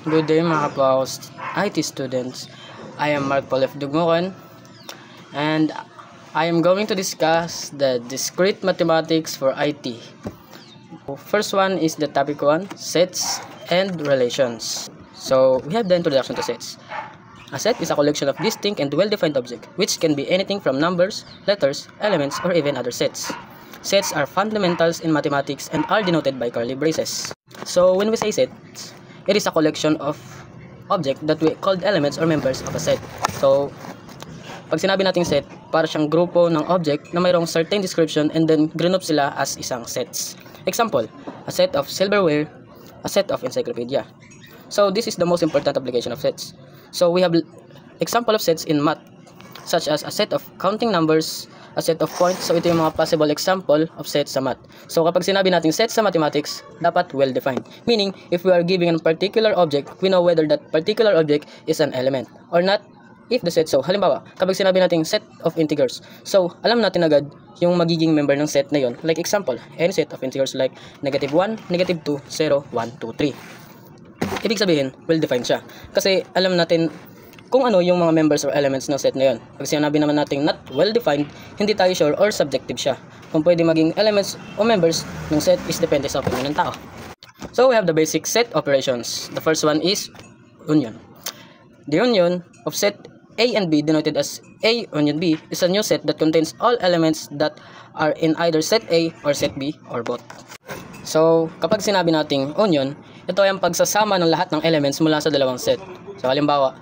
Good day mga kapaos IT students. I am Mark Paul F. Dugmokan and I am going to discuss the discrete mathematics for IT. First one is the topic 1, sets and relations. So we have the introduction to sets. A set is a collection of distinct and well-defined objects, which can be anything from numbers, letters, elements, or even other sets. Sets are fundamentals in mathematics and are denoted by curly braces. So when we say sets, it is a collection of objects that we called elements or members of a set. So, pag sinabi nating set, para siyang grupo ng object na mayroong certain description and then group sila as isang sets. Example, a set of silverware, a set of encyclopedia. So, this is the most important application of sets. So, we have example of sets in math, such as a set of counting numbers, a set of points. So, ito yung mga possible example of sets sa math. So, kapag sinabi natin set sa mathematics, dapat well-defined. Meaning, if we are giving a particular object, we know whether that particular object is an element or not if the set so. Halimbawa, kapag sinabi natin set of integers, so, alam natin agad yung magiging member ng set na yon. Like example, any set of integers like negative 1, negative 2, 0, 1, 2, 3. Ibig sabihin, well-defined siya. Kasi alam natin kung ano yung mga members or elements ng set na yun. Pag sinabi naman natin not well-defined, hindi tayo sure or subjective siya. Kung pwede maging elements o members ng set is depende sa opinion ng tao. So we have the basic set operations. The first one is union. The union of set A and B, denoted as A union B, is a new set that contains all elements that are in either set A or set B or both. So kapag sinabi nating union, ito ay ang pagsasama ng lahat ng elements mula sa dalawang set. So halimbawa,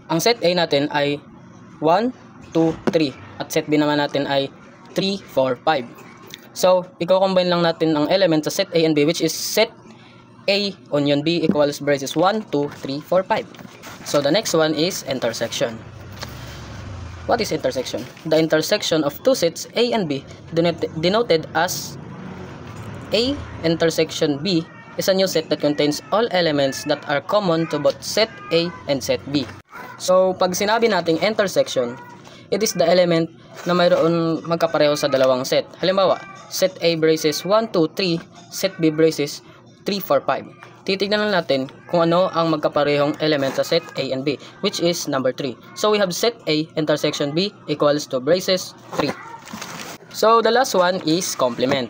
ang set A natin ay 1, 2, 3. At set B naman natin ay 3, 4, 5. So, i-combine lang natin ang element sa set A and B, which is set A union B equals braces 1, 2, 3, 4, 5. So, the next one is intersection. What is intersection? The intersection of two sets A and B, denoted as A intersection B, is a new set that contains all elements that are common to both set A and set B. So, pag sinabi nating intersection, it is the element na mayroon magkapareho sa dalawang set. Halimbawa, set A braces 1, 2, 3, set B braces 3, 4, 5. Titignan lang natin kung ano ang magkaparehong element sa set A and B, which is number 3. So, we have set A intersection B equals to braces 3. So, the last one is complement.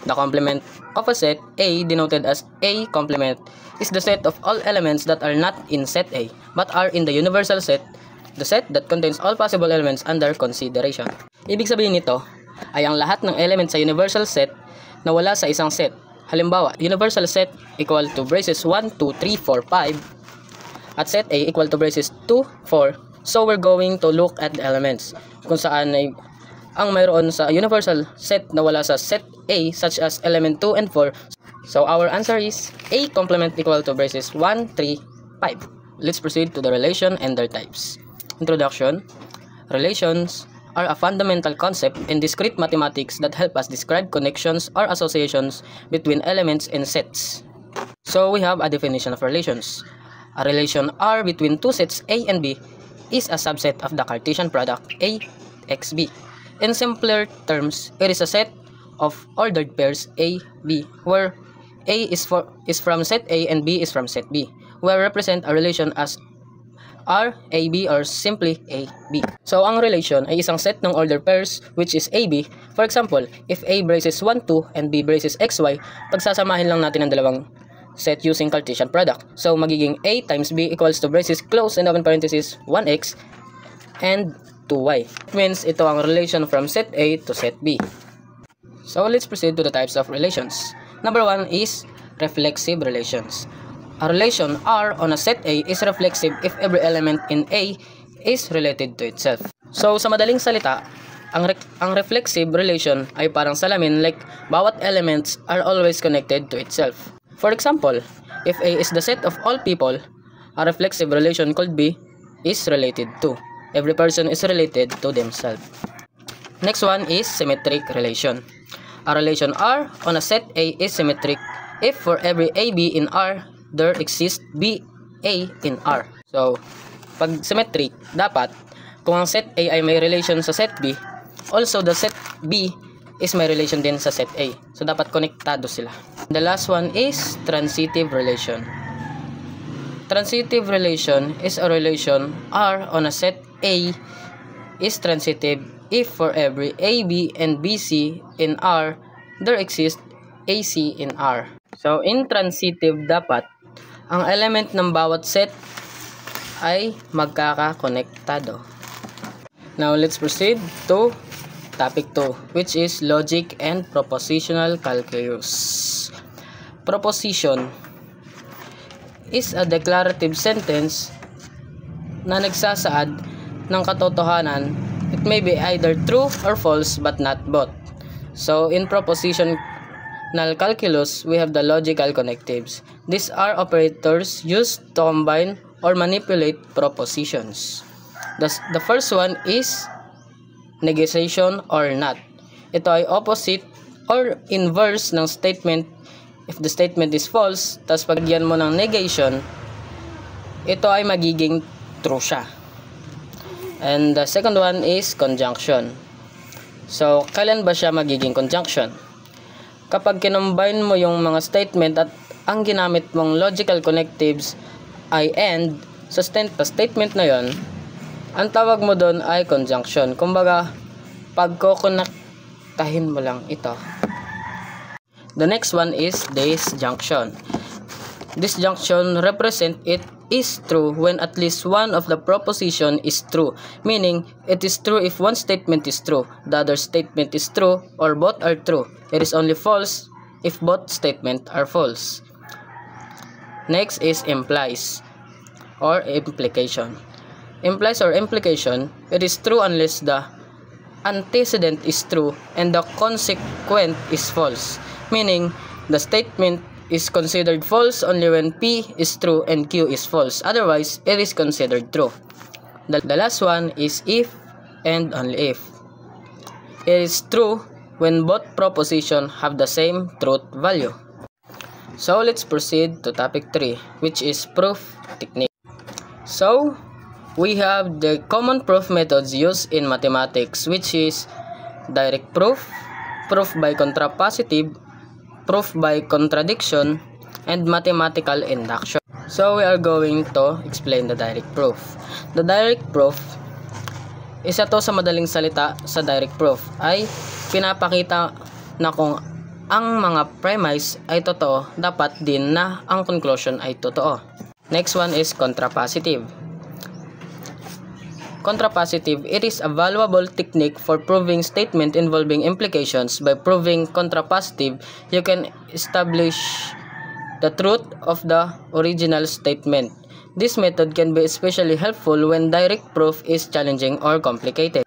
The complement of a set A, denoted as A complement, is the set of all elements that are not in set A but are in the universal set, the set that contains all possible elements under consideration. Ibig sabihin nito ay ang lahat ng elements sa universal set na wala sa isang set. Halimbawa, universal set equal to braces 1, 2, 3, 4, 5 at set A equal to braces 2, 4. So we're going to look at the elements kung saan ay ang mayroon sa universal set na wala sa set A, such as element 2 and 4. So our answer is A complement equal to braces 1, 3, 5. Let's proceed to the relation and their types. Introduction. Relations are a fundamental concept in discrete mathematics that help us describe connections or associations between elements and sets. So we have a definition of relations. A relation R between two sets A and B is a subset of the Cartesian product A x B. In simpler terms, it is a set of ordered pairs A, B, where A is from set A and B is from set B, where represent a relation as R, AB, or simply AB. So, ang relation ay isang set ng ordered pairs which is AB. For example, if A braces 1, 2 and B braces XY, pagsasamahin lang natin ang dalawang set using Cartesian product. So, magiging A times B equals to braces close and open parenthesis 1x and 2y. It means ito ang relation from set A to set B. So, let's proceed to the types of relations. Number 1 is reflexive relations. A relation R on a set A is reflexive if every element in A is related to itself. So, sa madaling salita, ang reflexive relation ay parang salamin, like bawat elements are always connected to itself. For example, if A is the set of all people, a reflexive relation called B is related to. Every person is related to themselves. Next one is symmetric relation. A relation R on a set A is symmetric if for every AB in R, there exists BA in R. So, pag symmetric, dapat kung ang set A ay may relation sa set B, also the set B is may relation din sa set A. So, dapat konektado sila. The last one is transitive relation. Transitive relation is a relation R on a set A is transitive if for every AB and BC in R, there exists AC in R. So, intransitive dapat, ang element ng bawat set ay magkakakonektado. Now, let's proceed to topic 2, which is logic and propositional calculus. Proposition is a declarative sentence na nagsasaad ng katotohanan. It may be either true or false but not both. So, in propositional calculus, we have the logical connectives. These are operators used to combine or manipulate propositions. The first one is negation or not. Ito ay opposite or inverse ng statement. If the statement is false, tapos pagyan mo ng negation, ito ay magiging true siya. And the second one is conjunction. So, kailan ba siya magiging conjunction? Kapag kinombine mo yung mga statement at ang ginamit mong logical connectives ay and sa statement na yon, ang tawag mo doon ay conjunction. Kumbaga, pagkokonektahin mo lang ito. The next one is disjunction. Disjunction represent it is true when at least one of the proposition is true, meaning it is true if one statement is true, the other statement is true, or both are true. It is only false if both statements are false. Next is implies or implication. Implies or implication, it is true unless the antecedent is true and the consequent is false. Meaning, the statement is considered false only when P is true and Q is false. Otherwise, it is considered true. The last one is if and only if. It is true when both propositions have the same truth value. So, let's proceed to topic 3, which is proof technique. So, we have the common proof methods used in mathematics, which is direct proof, proof by contrapositive, proof by contradiction, and mathematical induction. So, we are going to explain the direct proof. The direct proof, isa to sa madaling salita sa direct proof, ay pinapakita na kung ang mga premise ay totoo, dapat din na ang conclusion ay totoo. Next one is contrapositive. Contrapositive, it is a valuable technique for proving statement involving implications. By proving contrapositive, you can establish the truth of the original statement. This method can be especially helpful when direct proof is challenging or complicated.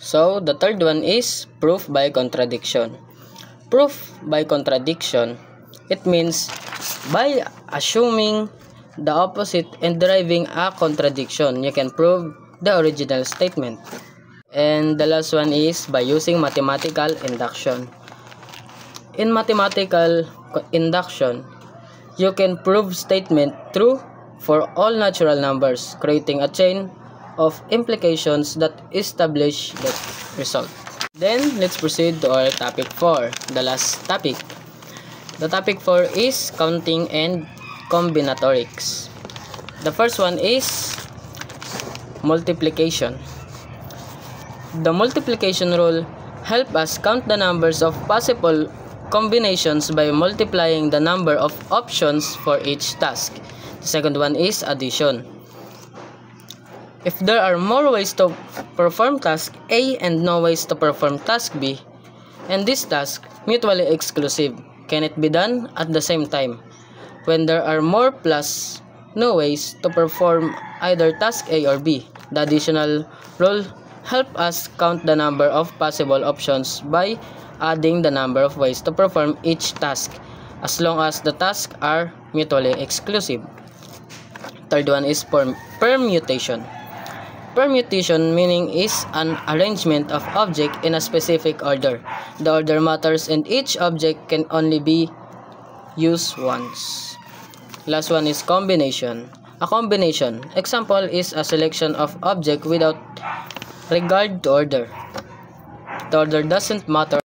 So, the third one is proof by contradiction. Proof by contradiction, it means by assuming the opposite and deriving a contradiction, you can prove the original statement. And the last one is by using mathematical induction. In mathematical induction, you can prove statement true for all natural numbers, creating a chain of implications that establish the result. Then, let's proceed to our topic 4, the last topic. The topic 4 is counting and combinatorics. The first one is multiplication. The multiplication rule helps us count the numbers of possible combinations by multiplying the number of options for each task. The second one is addition. If there are more ways to perform task A and no ways to perform task B, and this task mutually exclusive, can it be done at the same time? When there are more plus no ways to perform either task A or B, the additional rule helps us count the number of possible options by adding the number of ways to perform each task, as long as the tasks are mutually exclusive. Third one is permutation. Permutation meaning is an arrangement of object in a specific order. The order matters and each object can only be used once. Last one is combination. A combination example is a selection of object without regard to order. The order doesn't matter